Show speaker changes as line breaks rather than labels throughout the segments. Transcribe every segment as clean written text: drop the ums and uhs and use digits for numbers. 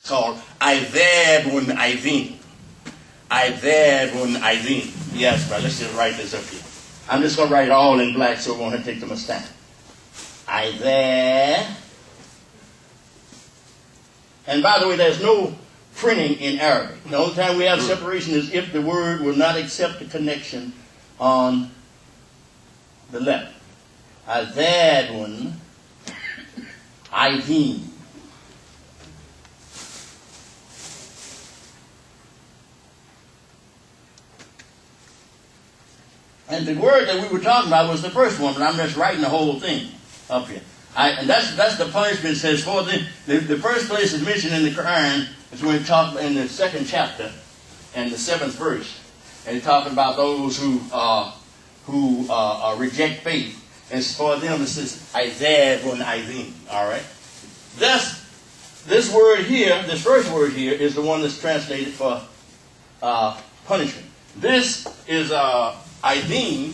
called Idhabun Idhin. Idhabun Idhin. Yes, but let's just write this up here. I'm just going to write it all in black so it won't take too much time. Idhab. And by the way, there's no printing in Arabic. The only time we have separation is if the word will not accept the connection on the left. Idhabun Idhin. And the word that we were talking about was the first one, but I'm just writing the whole thing up here. And that's the punishment. It says for the first place is mentioned in the Quran is when it talks in the second chapter and the 7th verse, and it's talking about those who reject faith. And for them it says Idhabun Idhin. All right. This word here, this first word here, is the one that's translated for punishment. This is Idhin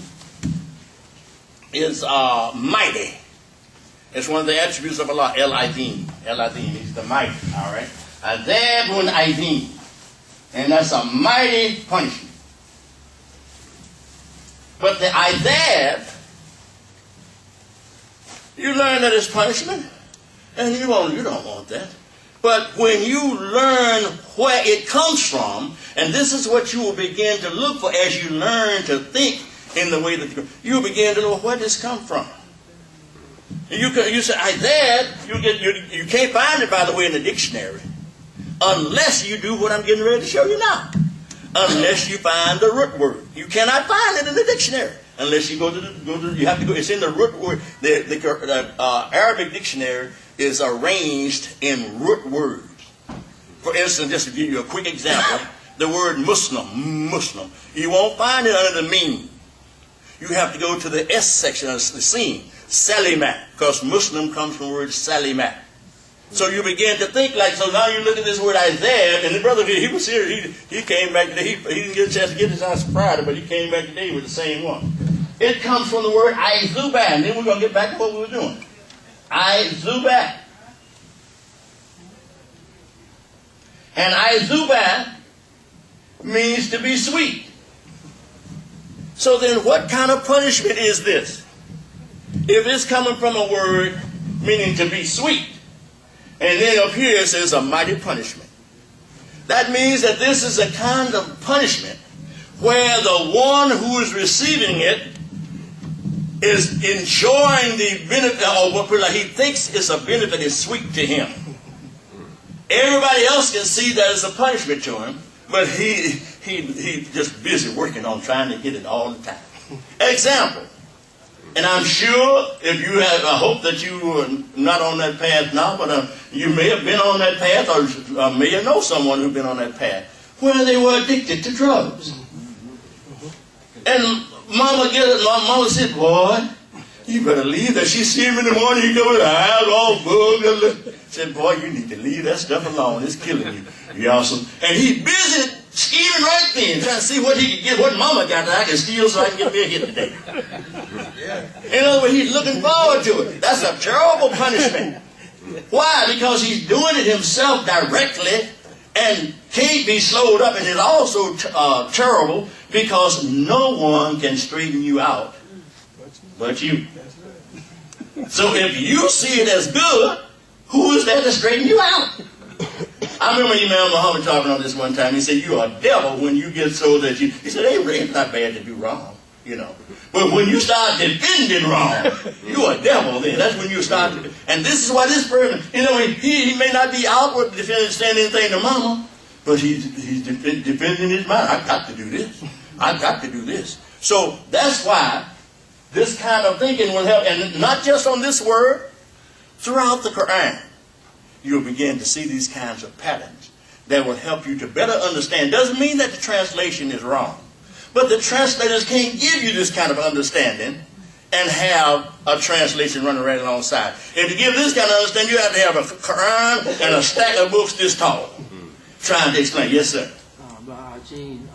is mighty. It's one of the attributes of Allah. El-Idhin. El-Idhin. He's the mighty. All right. Idhabun Idhin. And that's a mighty punishment. But the Idhab, you learn that it's punishment, and you don't want that. But when you learn where it comes from, and this is what you will begin to look for as you learn to think in the way that you begin to know where this comes from. You say Idhab, you can't find it, by the way, in the dictionary, unless you do what I'm getting ready to show you now. Unless you find the root word, you cannot find it in the dictionary. Unless you you have to go. It's in the root word. The Arabic dictionary is arranged in root words. For instance, just to give you a quick example, the word Muslim. You won't find it under the mean. You have to go to the S section of the scene, Salimat, because Muslim comes from the word Salimat. So you begin to think like, so now you look at this word Isaiah, and the brother, he was here, he came back today, he didn't get a chance to get his house Friday, but he came back today with the same one. It comes from the word Izubah, and then we're going to get back to what we were doing. Izubah. And Izubah means to be sweet. So then what kind of punishment is this? If it's coming from a word meaning to be sweet, and then up here it says a mighty punishment. That means that this is a kind of punishment where the one who is receiving it is enjoying the benefit, or what he thinks is a benefit is sweet to him. Everybody else can see that it's a punishment to him, but he's just busy working on trying to get it all the time. Example. And I'm sure if you have, I hope that you are not on that path now, but you may have been on that path, or may know someone who's been on that path, where they were addicted to drugs. And Mama said, boy, you better leave that. She see him in the morning, he come with eyes all bugged. Said, boy, you need to leave that stuff alone. It's killing you. You awesome. And he busy scheming right then, trying to see what he can get, what Mama got that I can steal so I can get me a hit today. In other words, he's looking forward to it. That's a terrible punishment. Why? Because he's doing it himself directly and can't be slowed up. And it's also terrible because no one can straighten you out but you. So if you see it as good, who is there to straighten you out? I remember Imam Muhammad talking on this one time. He said, you are a devil when you get so that you... He said, hey, it's not bad to do wrong, you know. But when you start defending wrong, you're a devil then. That's when you start... And this is why this person... You know, he may not be outward defending, saying anything to Mama, but he's defending his mind. I've got to do this. I've got to do this. So that's why this kind of thinking will help. And not just on this word, throughout the Quran. You'll begin to see these kinds of patterns that will help you to better understand. Doesn't mean that the translation is wrong. But the translators can't give you this kind of understanding and have a translation running right alongside. And to give this kind of understanding, you have to have a Quran and a stack of books this tall. Trying to explain. Yes, sir.
Gene,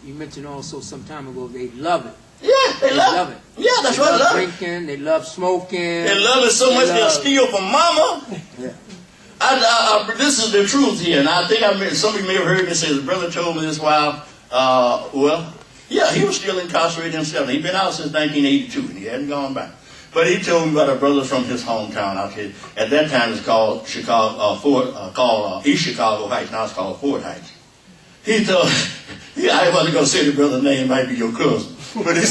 you mentioned also some time ago they love it.
Yeah, they love it. Yeah, that's
they
right.
Love drinking, they love smoking.
They love it so much they'll steal from Mama.
Yeah.
This is the truth here, and I think some of you may have heard me say, the brother told me this while, well, yeah, he was still incarcerated himself. He'd been out since 1982, and he hadn't gone back. But he told me about a brother from his hometown out here. At that time, it's called East Chicago Heights. Now it's called Fort Heights. He told, I wasn't going to say the brother's name, might be your cousin. But he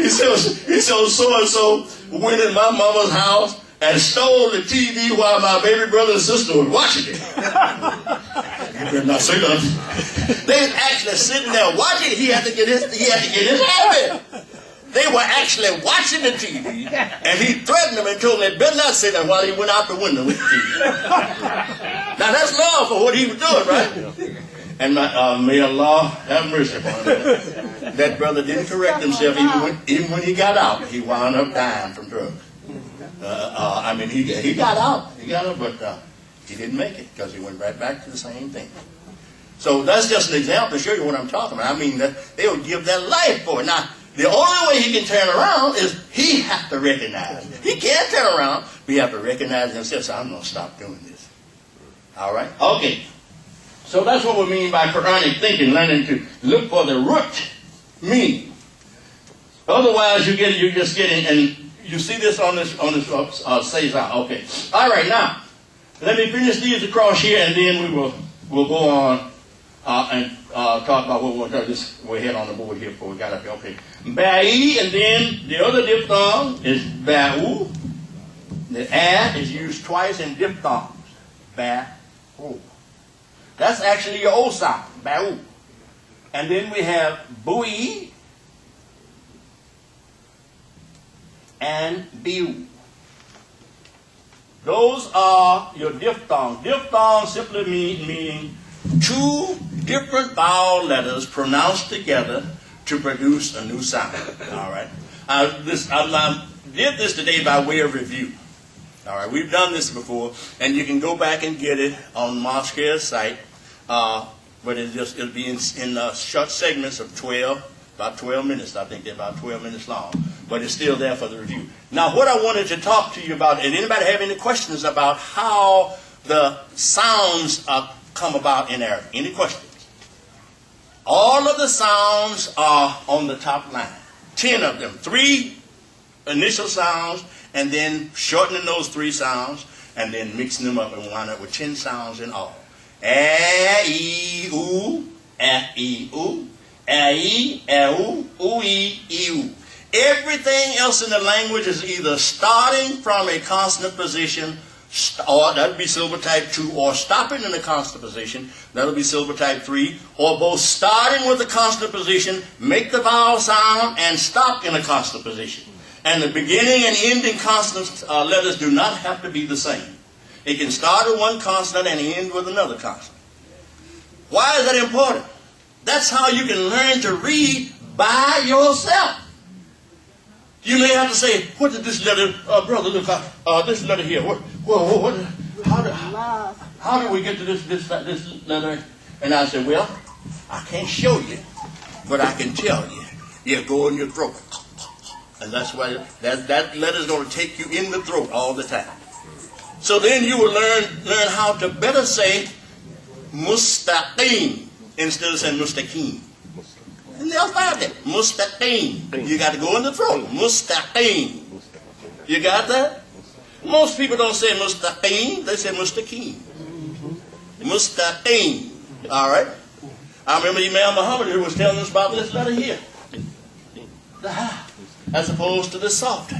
said, so-and-so went in my mama's house and stole the TV while my baby brother and sister was watching it. You better not say that. They was actually sitting there watching it. He had to get his habit. They were actually watching the TV, and he threatened them and told them they better not say that while he went out the window with the TV. Now that's love for what he was doing, right? And may Allah have mercy upon him. That brother didn't correct himself even when he got out. He wound up dying from drugs. He got out, but he didn't make it because he went right back to the same thing. So that's just an example to show you what I'm talking about. I mean, that they will give their life for it. Now, the only way he can turn around is he has to recognize. He can't turn around, but he has to recognize himself. So I'm going to stop doing this. All right? Okay. So that's what we mean by Quranic thinking, learning to look for the root meaning. Otherwise, you're just getting, and you see this on this says out. Okay. All right. Now, let me finish these across here, and then we'll go on and talk about what we'll do. We're head on the board here before we got up here. Okay. Ba'i, and then the other diphthong is ba'u. The a is used twice in diphthongs. Ba'u. That's actually your O sound. Ba'u. And then we have bu'i and bi'u. Those are your diphthongs. Diphthongs simply mean two different vowel letters pronounced together to produce a new sound. All right. I did this today by way of review. All right. We've done this before, and you can go back and get it on Moscare's site. But it'll be in short segments of about 12 minutes. I think they're about 12 minutes long. But it's still there for the review. Now, what I wanted to talk to you about, and anybody have any questions about how the sounds come about in Arabic? Any questions? All of the sounds are on the top line. 10 of them. 3 initial sounds, and then shortening those 3 sounds, and then mixing them up and wind up with 10 sounds in all. A, E, U, A, E, U, A, E, A, U, U, E, E, U. Everything else in the language is either starting from a consonant position, or that would be syllable type 2, or stopping in a consonant position, that would be syllable type 3, or both starting with a consonant position, make the vowel sound, and stop in a consonant position. And the beginning and ending consonant letters do not have to be the same. It can start with one consonant and end with another consonant. Why is that important? That's how you can learn to read by yourself. You may have to say, what did this letter, brother, look, this letter here, how do we get to this letter? And I said, well, I can't show you, but I can tell you. Yeah, go in your throat. And that's why that letter's going to take you in the throat all the time. So then you will learn how to better say mustaqim instead of saying mustaqim. And they'll find it. Mustaqim. You got to go in the throat. Mustaqim. You got that? Most people don't say mustaqim. They say mustaqim. Mustaqim. All right? I remember Imam Muhammad who was telling us about this letter here. The ha, as opposed to the soft.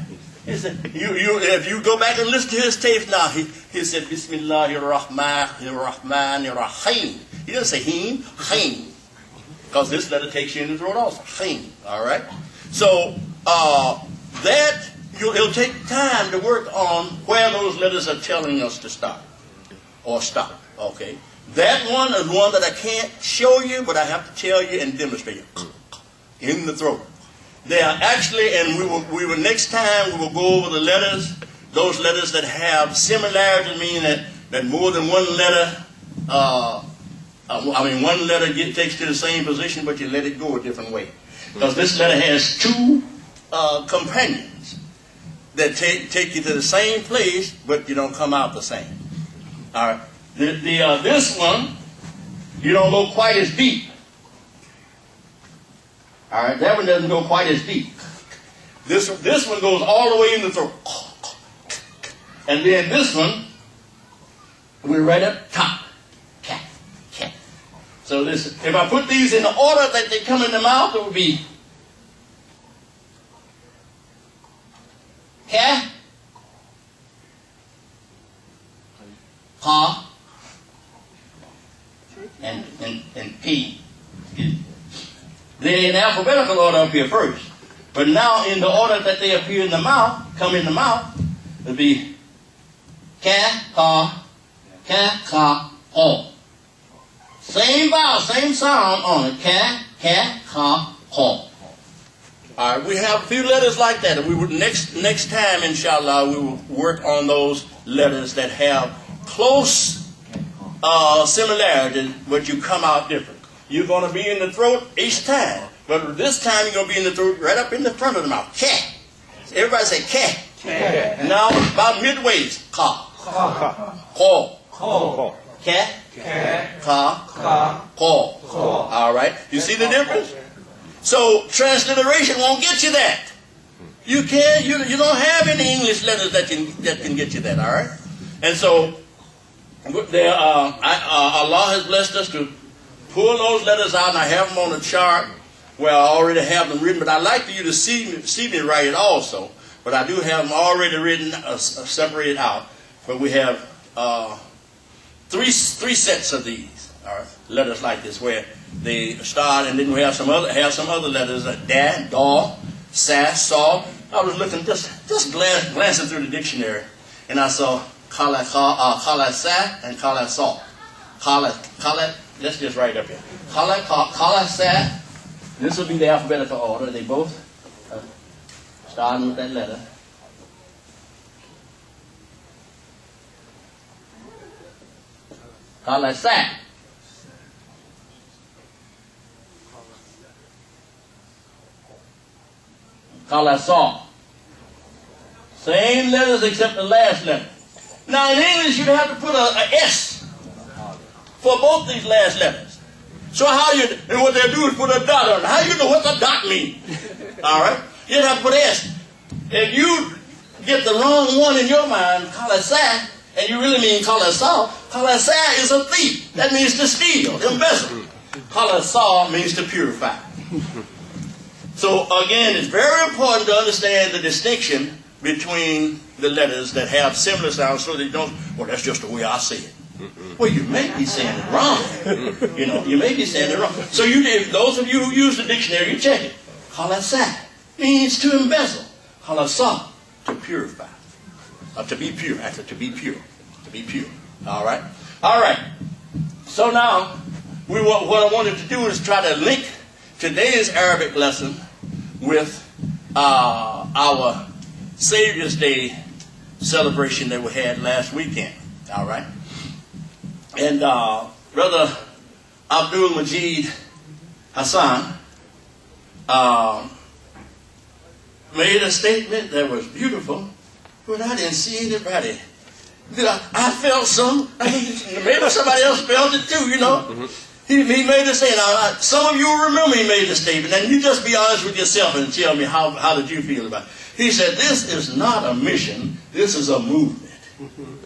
He said, if you go back and listen to his tapes now, he said, Bismillahir-Rahmanir-Rahim. He doesn't say him, him. Because this letter takes you in the throat also. Him. All right? So, it'll take time to work on where those letters are telling us to start. Or stop. Okay? That one is one that I can't show you, but I have to tell you and demonstrate you. In the throat. They are actually, and we will next time we will go over the letters, those letters that have similarity, meaning that more than one letter, one letter takes to the same position, but you let it go a different way. Because this letter has 2 companions that take you to the same place, but you don't come out the same. All right. This one, you don't go quite as deep. All right. That one doesn't go quite as deep. This one goes all the way in the throat. And then this one, we're right up top. Cat, cat. So this, if I put these in the order that they come in the mouth, it would be cat, ha, and P. They're in alphabetical order up here first. But now in the order that they appear in the mouth, come in the mouth, it'll be ka, ka, ho. Same vowel, same sound on it. Ka, ho. All right, we have a few letters like that. And we would next time, inshallah, we will work on those letters that have close similarity, but you come out different. You're going to be in the throat each time, but this time you're going to be in the throat right up in the front of the mouth. Ka. Everybody say ka. Now about midways. Ka. Ho. Ka. Ho. All right. You see the difference? So transliteration won't get you that. You can't. You don't have any English letters that can get you that. All right. And so there, Allah has blessed us to pull those letters out, and I have them on a chart where I already have them written. But I'd like for you to see me write it also. But I do have them already written, separated out. But we have three sets of these, all right, letters like this, where they start, and then we have some other letters, da, daw, sa, saw. I was looking, just glancing through the dictionary, and I saw kala sa and kala saw. Kala, let's just write up here. Kala sa. This will be the alphabetical order. They both starting with that letter. Kala sa. Kala saw. Same letters except the last letter. Now in English you'd have to put a S for both these last letters. So and what they'll do is put a dot on it. How do you know what the dot means? All right? You'd have to put S. If you get the wrong one in your mind, kala sa, and you really mean kala saw is a thief. That means to steal, embezzle. Kala saw means to purify. So again, it's very important to understand the distinction between the letters that have similar sounds, so that you don't, well, that's just the way I say it. Well, you may be saying it wrong. You may be saying it wrong. So those of you who use the dictionary, you check it. Kala sa means to embezzle. Kala saw, to purify. To be pure. Actually, to be pure. To be pure. All right? All right. So now, what I wanted to do is try to link today's Arabic lesson with our Savior's Day celebration that we had last weekend. All right? And Brother Abdul Majid Hassan made a statement that was beautiful, but I didn't see anybody. I felt some. Maybe somebody else felt it too, He made a statement. Some of you will remember he made the statement, and you just be honest with yourself and tell me how did you feel about it. He said, this is not a mission, this is a movement.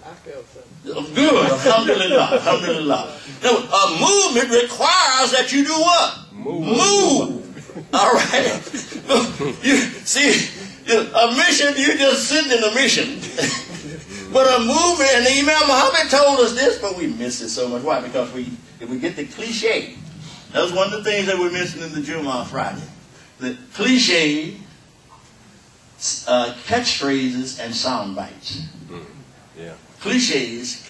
I felt something.
Good, alhamdulillah, alhamdulillah. Now, a movement requires that you do what? Move. All right? You see, a mission, you just sitting in a mission. But a movement, and Imam Muhammad told us this, but we miss it so much. Why? Because if we get the cliche, that was one of the things that we mentioned in the Jummah on Friday. The cliche, catchphrases, and sound bites.
Yeah.
Cliches,